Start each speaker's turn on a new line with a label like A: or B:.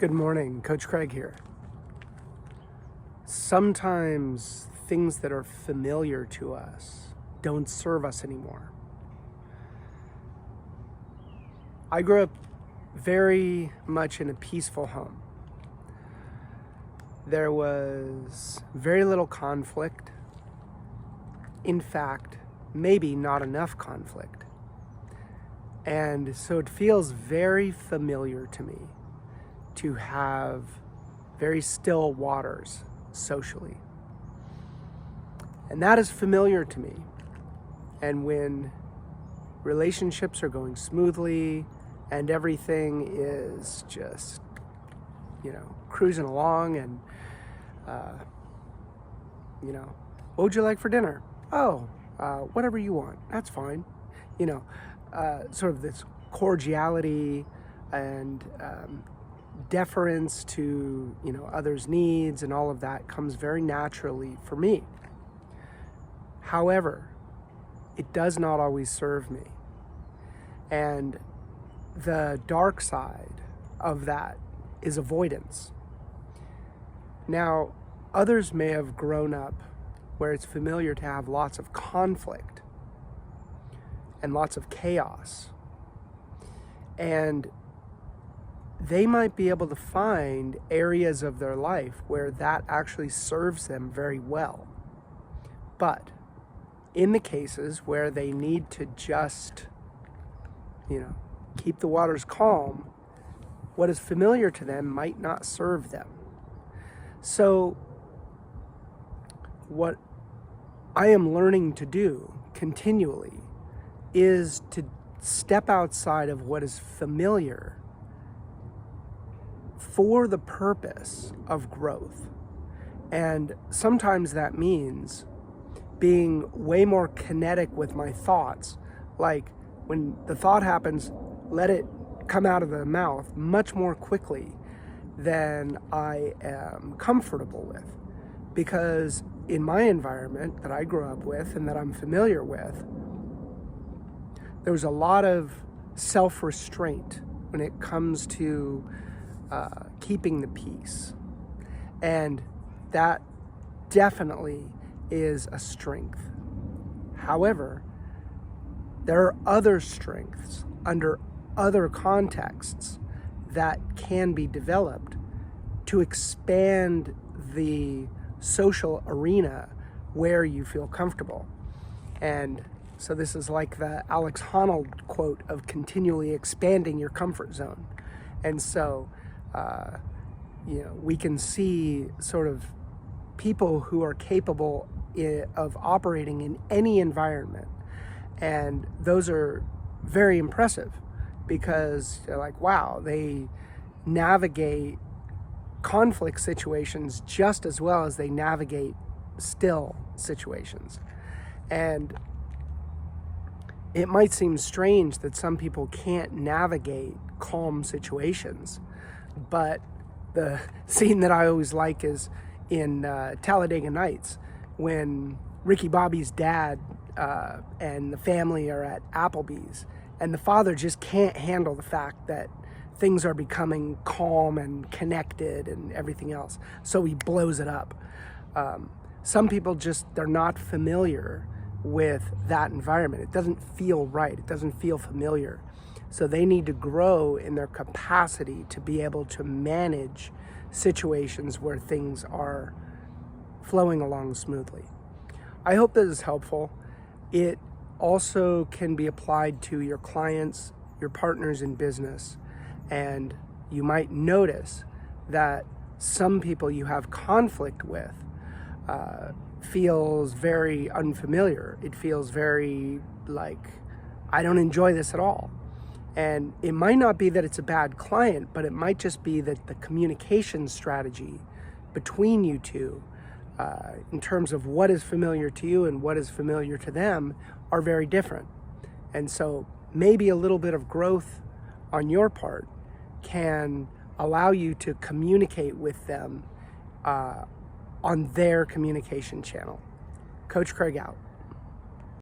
A: Good morning, Coach Craig here. Sometimes things that are familiar to us don't serve us anymore. I grew up very much in a peaceful home. There was very little conflict. In fact, maybe not enough conflict. And so it feels very familiar to me to have very still waters socially. And that is familiar to me. And when relationships are going smoothly and everything is just, cruising along and, what would you like for dinner? Oh, whatever you want, that's fine. Sort of this cordiality and deference to others' needs and all of that comes very naturally for me. However, it does not always serve me. And the dark side of that is avoidance. Now, others may have grown up where it's familiar to have lots of conflict and lots of chaos. And they might be able to find areas of their life where that actually serves them very well. But in the cases where they need to just, keep the waters calm, what is familiar to them might not serve them. So what I am learning to do continually is to step outside of what is familiar for the purpose of growth. And sometimes that means being way more kinetic with my thoughts. Like when the thought happens, let it come out of the mouth much more quickly than I am comfortable with. Because in my environment that I grew up with and that I'm familiar with, there was a lot of self-restraint when it comes to keeping the peace. And that definitely is a strength. However, there are other strengths under other contexts that can be developed to expand the social arena where you feel comfortable. And so this is like the Alex Honnold quote of continually expanding your comfort zone. And so, we can see sort of people who are capable of operating in any environment. And those are very impressive because they're like, wow, they navigate conflict situations just as well as they navigate still situations. And it might seem strange that some people can't navigate calm situations, but the scene that I always like is in Talladega Nights when Ricky Bobby's dad and the family are at Applebee's, and the father just can't handle the fact that things are becoming calm and connected and everything else, so he blows it up. Some people they're not familiar with that environment. It doesn't feel right. It doesn't feel familiar. So they need to grow in their capacity to be able to manage situations where things are flowing along smoothly. I hope this is helpful. It also can be applied to your clients, your partners in business, and you might notice that some people you have conflict with feels very unfamiliar. It feels very like, I don't enjoy this at all. And it might not be that it's a bad client, but it might just be that the communication strategy between you two, in terms of what is familiar to you and what is familiar to them, are very different. And so maybe a little bit of growth on your part can allow you to communicate with them on their communication channel. Coach Craig out.